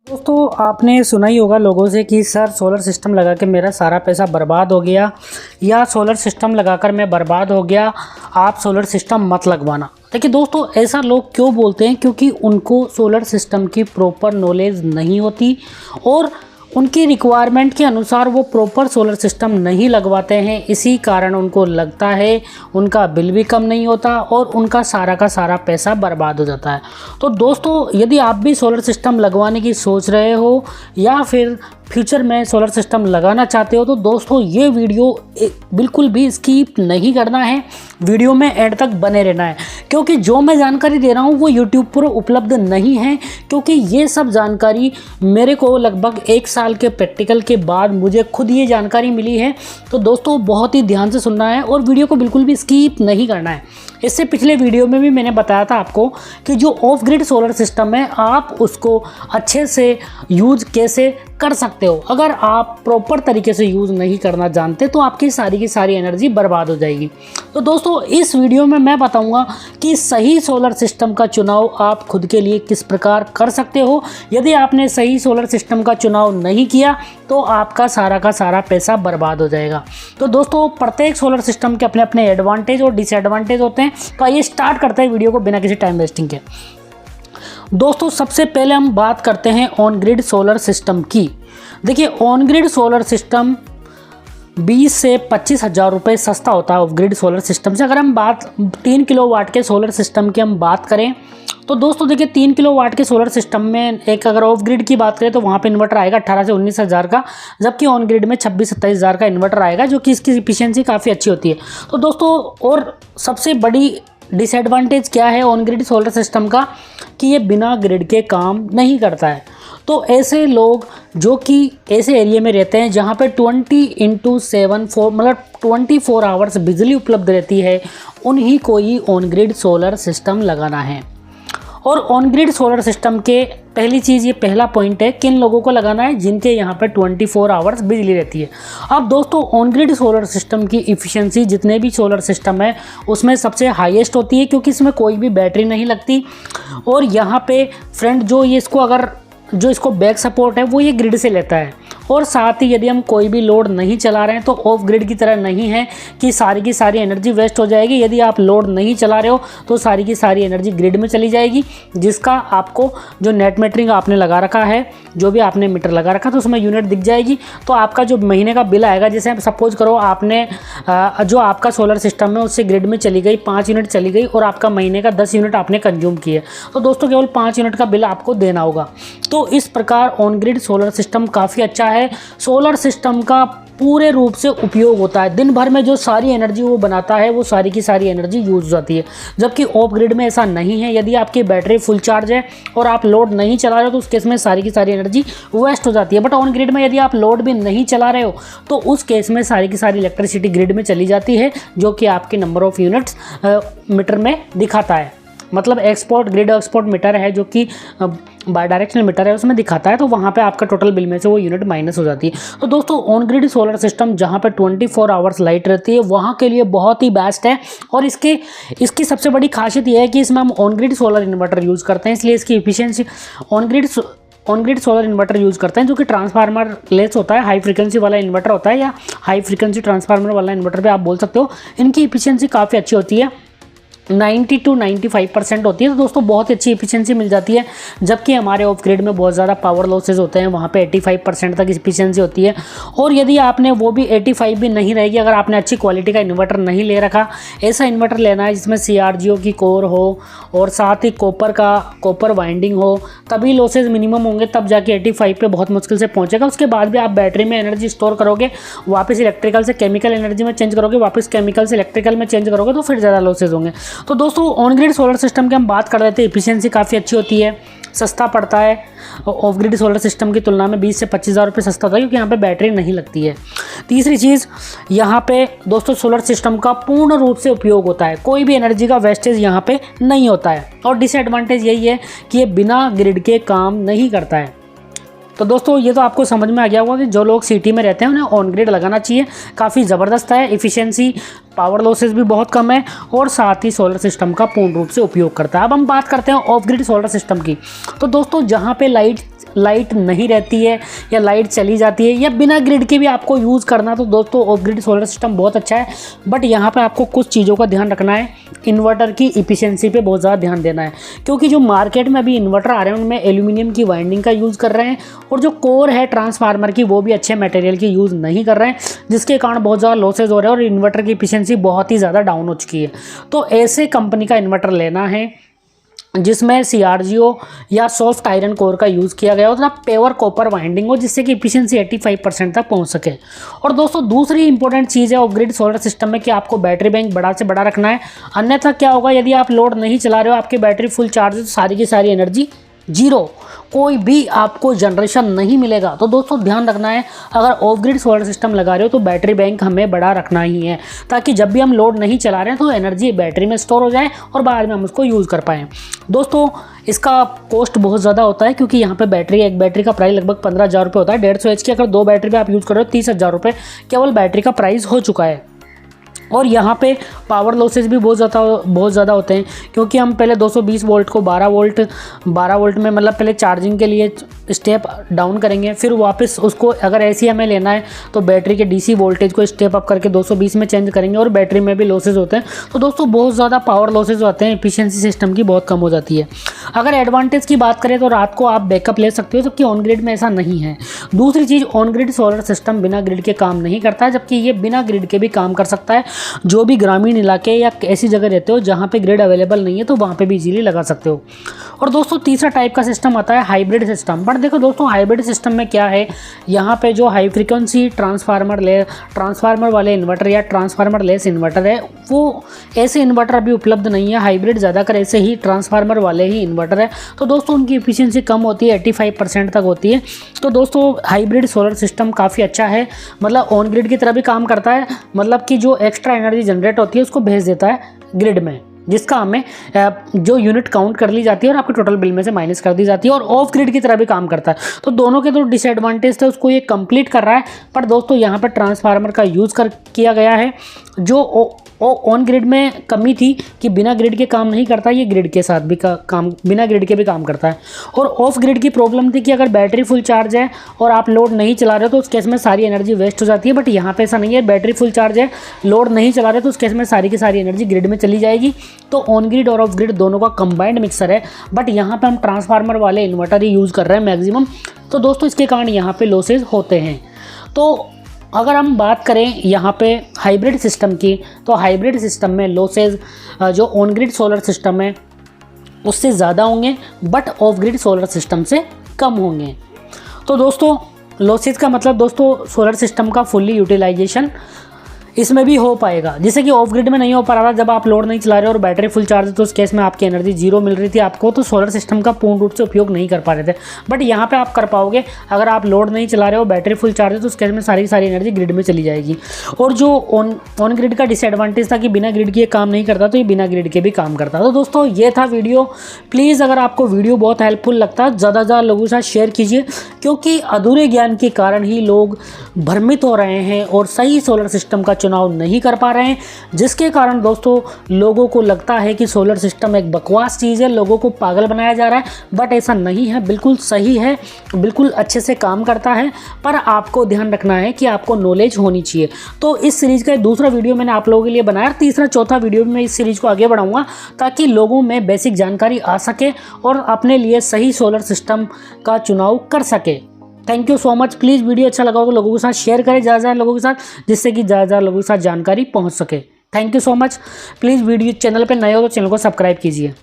दोस्तों आपने सुना ही होगा लोगों से कि सर सोलर सिस्टम लगा के मेरा सारा पैसा बर्बाद हो गया या सोलर सिस्टम लगाकर मैं बर्बाद हो गया, आप सोलर सिस्टम मत लगवाना। देखिए दोस्तों, ऐसा लोग क्यों बोलते हैं? क्योंकि उनको सोलर सिस्टम की प्रॉपर नॉलेज नहीं होती और उनकी रिक्वायरमेंट के अनुसार वो प्रॉपर सोलर सिस्टम नहीं लगवाते हैं। इसी कारण उनको लगता है उनका बिल भी कम नहीं होता और उनका सारा का सारा पैसा बर्बाद हो जाता है। तो दोस्तों, यदि आप भी सोलर सिस्टम लगवाने की सोच रहे हो या फिर फ्यूचर में सोलर सिस्टम लगाना चाहते हो तो दोस्तों ये वीडियो बिल्कुल भी स्किप नहीं करना है, वीडियो में एंड तक बने रहना है। क्योंकि जो मैं जानकारी दे रहा हूँ वो यूट्यूब पर उपलब्ध नहीं है, क्योंकि ये सब जानकारी मेरे को लगभग 1 साल के प्रैक्टिकल के बाद मुझे खुद ये जानकारी मिली है। तो दोस्तों बहुत ही ध्यान से सुनना है और वीडियो को बिल्कुल भी स्किप नहीं करना है। इससे पिछले वीडियो में भी मैंने बताया था आपको कि जो ऑफ ग्रिड सोलर सिस्टम है आप उसको अच्छे से यूज कैसे कर सकते हो। अगर आप प्रॉपर तरीके से यूज़ नहीं करना जानते तो आपकी सारी की सारी एनर्जी बर्बाद हो जाएगी। तो दोस्तों इस वीडियो में मैं बताऊंगा कि सही सोलर सिस्टम का चुनाव आप खुद के लिए किस प्रकार कर सकते हो। यदि आपने सही सोलर सिस्टम का चुनाव नहीं किया तो आपका सारा का सारा पैसा बर्बाद हो जाएगा। तो दोस्तों प्रत्येक सोलर सिस्टम के अपने अपने एडवांटेज और डिसएडवांटेज होते हैं। तो आइए स्टार्ट करते हैं वीडियो को बिना किसी टाइम वेस्टिंग के। दोस्तों सबसे पहले हम बात करते हैं ऑन ग्रिड सोलर सिस्टम की। देखिए ऑन ग्रिड सोलर सिस्टम 20 से 25 हज़ार रुपये सस्ता होता है ऑफ ग्रिड सोलर सिस्टम से। अगर हम बात 3 किलोवाट के सोलर सिस्टम की हम बात करें तो दोस्तों देखिए 3 किलोवाट के सोलर सिस्टम में एक अगर ऑफ ग्रिड की बात करें तो वहाँ पे इन्वर्टर आएगा 18 से 19 हज़ार का, जबकि ऑन ग्रिड में 26-27 हज़ार का इन्वर्टर आएगा, जो कि इसकी इफिशियंसी काफ़ी अच्छी होती है। तो दोस्तों और सबसे बड़ी डिसएडवांटेज क्या है ऑन ग्रिड सोलर सिस्टम का कि ये बिना ग्रिड के काम नहीं करता है। तो ऐसे लोग जो कि ऐसे एरिया में रहते हैं जहाँ पे 20x7 मतलब 24 आवर्स बिजली उपलब्ध रहती है, उन्हीं को ही ऑन ग्रिड सोलर सिस्टम लगाना है। और ऑन ग्रिड सोलर सिस्टम के पहली चीज़, ये पहला पॉइंट है, किन लोगों को लगाना है? जिनके यहाँ पर 24 आवर्स बिजली रहती है। अब दोस्तों ऑन ग्रिड सोलर सिस्टम की इफ़िशियंसी जितने भी सोलर सिस्टम है उसमें सबसे हाईएस्ट होती है, क्योंकि इसमें कोई भी बैटरी नहीं लगती। और यहाँ पे फ्रेंड जो इसको बैक सपोर्ट है वो ये ग्रिड से लेता है। और साथ ही यदि हम कोई भी लोड नहीं चला रहे हैं तो ऑफ ग्रिड की तरह नहीं है कि सारी की सारी एनर्जी वेस्ट हो जाएगी। यदि आप लोड नहीं चला रहे हो तो सारी की सारी एनर्जी ग्रिड में चली जाएगी, जिसका आपको जो नेट मीटरिंग आपने लगा रखा है, जो भी आपने मीटर लगा रखा तो उसमें यूनिट दिख जाएगी। तो आपका जो महीने का बिल आएगा, जैसे सपोज करो आपने जो आपका सोलर सिस्टम है उससे ग्रिड में चली गई 5 यूनिट चली गई और आपका महीने का 10 यूनिट आपने कंज्यूम किए, तो दोस्तों केवल 5 यूनिट का बिल आपको देना होगा। तो इस प्रकार ऑन ग्रिड सोलर सिस्टम काफ़ी अच्छा है। सोलर सिस्टम का पूरे रूप से उपयोग होता है। दिन भर में जो सारी एनर्जी वो बनाता है वो सारी की सारी एनर्जी यूज हो जाती है, जबकि ऑफ ग्रिड में ऐसा नहीं है। यदि आपकी बैटरी फुल चार्ज है और आप लोड नहीं चला रहे हो तो उस केस में सारी की सारी एनर्जी वेस्ट हो जाती है। बट ऑन ग्रिड में यदि आप लोड भी नहीं चला रहे हो तो उस केस में सारी की सारी इलेक्ट्रिसिटी ग्रिड में चली जाती है, जो कि आपके नंबर ऑफ यूनिट्स मीटर में दिखाता है। मतलब एक्सपोर्ट ग्रिड एक्सपोर्ट मीटर है जो कि बाई डायरेक्शनल मीटर है, उसमें दिखाता है। तो वहाँ पे आपका टोटल बिल में से वो यूनिट माइनस हो जाती है। तो दोस्तों ऑन ग्रिड सोलर सिस्टम जहाँ पे 24 आवर्स लाइट रहती है वहाँ के लिए बहुत ही बेस्ट है। और इसकी सबसे बड़ी खासियत ये है कि इसमें हम on grid solar inverter use करते हैं, इसलिए इसकी efficiency on grid solar inverter use करते हैं, जो कि ट्रांसफार्मर लेस होता है, हाई फ्रीक्वेंसी वाला इन्वर्टर होता है, या हाई फ्रीक्वेंसी ट्रांसफार्मर वाला इन्वर्टर भी आप बोल सकते हो। इनकी इफिशियंसी काफ़ी अच्छी होती है, 90 to 95% होती है। तो दोस्तों बहुत अच्छी एफिशिएंसी मिल जाती है, जबकि हमारे ऑफ ग्रिड में बहुत ज़्यादा पावर लॉसेज होते हैं, वहाँ पे 85% तक एफिशिएंसी होती है। और यदि आपने वो भी 85 भी नहीं रहेगी, अगर आपने अच्छी क्वालिटी का इन्वर्टर नहीं ले रखा, ऐसा इन्वर्टर लेना है जिसमें CRGO की कोर हो और साथ ही कॉपर वाइंडिंग हो, तभी लॉसेज मिनिमम होंगे, तब जाके 85 पे बहुत मुश्किल से पहुँचेगा। उसके बाद भी आप बैटरी में एनर्जी स्टोर करोगे, वापस इलेक्ट्रिकल से केमिकल एनर्जी में चेंज करोगे, वापस केमिकल से इलेक्ट्रिकल में चेंज करोगे, तो फिर ज़्यादा लॉसेज होंगे। तो दोस्तों ऑन ग्रिड सोलर सिस्टम की हम बात कर रहे थे, एफिशिएंसी काफ़ी अच्छी होती है, सस्ता पड़ता है। ऑफ ग्रिड सोलर सिस्टम की तुलना में 20 से 25 हज़ार रुपये सस्ता होता है, क्योंकि यहाँ पे बैटरी नहीं लगती है। तीसरी चीज़, यहाँ पे दोस्तों सोलर सिस्टम का पूर्ण रूप से उपयोग होता है, कोई भी एनर्जी का वेस्टेज यहाँ पे नहीं होता है। और डिसएडवांटेज यही है कि ये बिना ग्रिड के काम नहीं करता है। तो दोस्तों ये तो आपको समझ में आ गया होगा कि जो लोग सिटी में रहते हैं उन्हें ऑन ग्रिड लगाना चाहिए, काफ़ी ज़बरदस्त है, इफ़िशियंसी पावर लॉसेस भी बहुत कम है और साथ ही सोलर सिस्टम का पूर्ण रूप से उपयोग करता है। अब हम बात करते हैं ऑफ ग्रिड सोलर सिस्टम की। तो दोस्तों जहाँ पे लाइट लाइट नहीं रहती है या लाइट चली जाती है या बिना ग्रिड के भी आपको यूज़ करना, तो दोस्तों ऑफ ग्रिड सोलर सिस्टम बहुत अच्छा है। बट यहाँ पे आपको कुछ चीज़ों का ध्यान रखना है, इन्वर्टर की इफिशियंसी पे बहुत ज़्यादा ध्यान देना है, क्योंकि जो मार्केट में अभी इन्वर्टर आ रहे हैं उनमें एल्यूमिनियम की वाइंडिंग का यूज़ कर रहे हैं और जो कोर है ट्रांसफार्मर की वो भी अच्छे मटेरियल की यूज़ नहीं कर रहे हैं, जिसके कारण बहुत ज़्यादा लॉसेज हो रहे हैं और इन्वर्टर की इफिशियंसी बहुत ही ज़्यादा डाउन हो चुकी है। तो ऐसे कंपनी का इन्वर्टर लेना है जिसमें CRGO या सॉफ्ट आयरन कोर का यूज़ किया गया हो तथा प्योर कॉपर वाइंडिंग हो, जिससे कि इफिशियंसी 85% तक पहुंच सके। और दोस्तों दूसरी इंपॉर्टेंट चीज़ है ऑफ ग्रिड सोलर सिस्टम में कि आपको बैटरी बैंक बड़ा से बड़ा रखना है, अन्यथा क्या होगा, यदि आप लोड नहीं चला रहे हो, आपकी बैटरी फुल चार्ज है तो सारी की सारी एनर्जी जीरो, कोई भी आपको जनरेशन नहीं मिलेगा। तो दोस्तों ध्यान रखना है, अगर ऑफ ग्रिड सोलर सिस्टम लगा रहे हो तो बैटरी बैंक हमें बड़ा रखना ही है, ताकि जब भी हम लोड नहीं चला रहे हैं तो एनर्जी बैटरी में स्टोर हो जाए और बाद में हम उसको यूज़ कर पाएँ। दोस्तों इसका कॉस्ट बहुत ज़्यादा होता है, क्योंकि यहाँ पे एक बैटरी का प्राइस लगभग 15,000 रुपये होता है। 150 H की अगर 2 बैटरी पे आप यूज़ कर रहे हो 30,000 रुपये केवल बैटरी का प्राइस हो चुका है। और यहाँ पे पावर लॉसेस भी बहुत ज़्यादा होते हैं, क्योंकि हम पहले 220 वोल्ट को 12 वोल्ट में मतलब पहले चार्जिंग के लिए स्टेप डाउन करेंगे, फिर वापस उसको अगर ऐसी हमें लेना है तो बैटरी के DC वोल्टेज को स्टेप अप करके 220 में चेंज करेंगे और बैटरी में भी लॉसेज होते हैं। तो दोस्तों बहुत ज़्यादा पावर लॉसेज होते हैं, एफिशिएंसी सिस्टम की बहुत कम हो जाती है। अगर एडवांटेज की बात करें तो रात को आप बैकअप ले सकते हो, जबकि ऑन ग्रिड में ऐसा नहीं है। दूसरी चीज़, ऑन ग्रिड सोलर सिस्टम बिना ग्रिड के काम नहीं करता है, जबकि ये बिना ग्रिड के भी काम कर सकता है। जो भी ग्रामीण इलाके या ऐसी जगह रहते हो जहाँ पे ग्रिड अवेलेबल नहीं है तो वहाँ पे भी इजीली लगा सकते हो। और दोस्तों तीसरा टाइप का सिस्टम आता है हाइब्रिड सिस्टम। बट देखो दोस्तों हाइब्रिड सिस्टम में क्या है, यहाँ पे जो हाई फ्रीक्वेंसी ट्रांसफार्मर वाले इन्वर्टर या ट्रांसफार्मर लेस इन्वर्टर है, वो ऐसे इन्वर्टर अभी उपलब्ध नहीं है। हाइब्रिड ज़्यादातर ऐसे ही ट्रांसफार्मर वाले ही इन्वर्टर है, तो दोस्तों उनकी एफिशिएंसी कम होती है, 85% तक होती है। तो दोस्तों हाइब्रिड सोलर सिस्टम काफ़ी अच्छा है, मतलब ऑन ग्रिड की तरह भी काम करता है, मतलब कि जो एक्स्ट्रा एनर्जी जनरेट होती है उसको भेज देता है ग्रिड में, जिसका हमें जो यूनिट काउंट कर ली जाती है और आपके टोटल बिल में से माइनस कर दी जाती है, और ऑफ ग्रिड की तरह भी काम करता है। तो दोनों के तो डिसएडवांटेज थे, उसको ये कंप्लीट कर रहा है। पर दोस्तों यहाँ पर ट्रांसफार्मर का यूज़ किया गया है, जो ऑन ग्रिड में कमी थी कि बिना ग्रिड के काम नहीं करता, ये ग्रिड के साथ भी काम बिना ग्रिड के भी काम करता है। और ऑफ ग्रिड की प्रॉब्लम थी कि अगर बैटरी फुल चार्ज है और आप लोड नहीं चला रहे हो तो उस केस में सारी एनर्जी वेस्ट हो जाती है। बट यहाँ पे ऐसा नहीं है, बैटरी फुल चार्ज है, लोड नहीं चला रहे तो उस केस में सारी की सारी एनर्जी ग्रिड में चली जाएगी। तो ऑन ग्रिड और ऑफ ग्रिड दोनों का कंबाइंड मिक्सर है। बट यहाँ पर हम ट्रांसफार्मर वाले इन्वर्टर ही यूज़ कर रहे हैं मैक्सिमम, तो दोस्तों इसके कारण यहाँ पर लॉसेज होते हैं। तो अगर हम बात करें यहाँ पे हाइब्रिड सिस्टम की, तो हाइब्रिड सिस्टम में लॉसेज जो ऑन ग्रिड सोलर सिस्टम है उससे ज़्यादा होंगे, but of grid solar system से कम होंगे। तो दोस्तों लॉसेज का मतलब दोस्तों सोलर सिस्टम का फुल्ली यूटिलाइजेशन इसमें भी हो पाएगा, जैसे कि ऑफ ग्रिड में नहीं हो पा रहा था। जब आप लोड नहीं चला रहे और बैटरी फुल चार्ज है तो उस केस में आपकी एनर्जी जीरो मिल रही थी आपको, तो सोलर सिस्टम का पूर्ण रूप से उपयोग नहीं कर पा रहे थे। बट यहाँ पे आप कर पाओगे, अगर आप लोड नहीं चला रहे हो, बैटरी फुल चार्ज है तो उस केस में सारी एनर्जी ग्रिड में चली जाएगी। और जो ऑन ग्रिड का डिसएडवांटेज था कि बिना ग्रिड के काम नहीं करता, तो ये बिना ग्रिड के भी काम करता। तो दोस्तों ये था वीडियो। प्लीज़ अगर आपको वीडियो बहुत हेल्पफुल लगता है, ज़्यादा से ज़्यादा लोगों के साथ शेयर कीजिए, क्योंकि अधूरे ज्ञान के कारण ही लोग भ्रमित हो रहे हैं और सही सोलर सिस्टम का चुनाव नहीं कर पा रहे हैं, जिसके कारण दोस्तों लोगों को लगता है कि सोलर सिस्टम एक बकवास चीज़ है, लोगों को पागल बनाया जा रहा है। बट ऐसा नहीं है, बिल्कुल सही है, बिल्कुल अच्छे से काम करता है। पर आपको ध्यान रखना है कि आपको नॉलेज होनी चाहिए। तो इस सीरीज़ का दूसरा वीडियो मैंने आप लोगों के लिए बनाया, तीसरा चौथा वीडियो में मैं इस सीरीज़ को आगे बढ़ाऊंगा, ताकि लोगों में बेसिक जानकारी आ सके और अपने लिए सही सोलर सिस्टम का चुनाव कर सके। Thank you so much. Please video अच्छा लगा हो तो लोगों के साथ शेयर करें, ज़्यादा लोगों के साथ, जिससे कि ज़्यादा लोगों के साथ जानकारी पहुंच सके। Thank you so much. Please video channel पर नए हो तो चैनल को सब्सक्राइब कीजिए।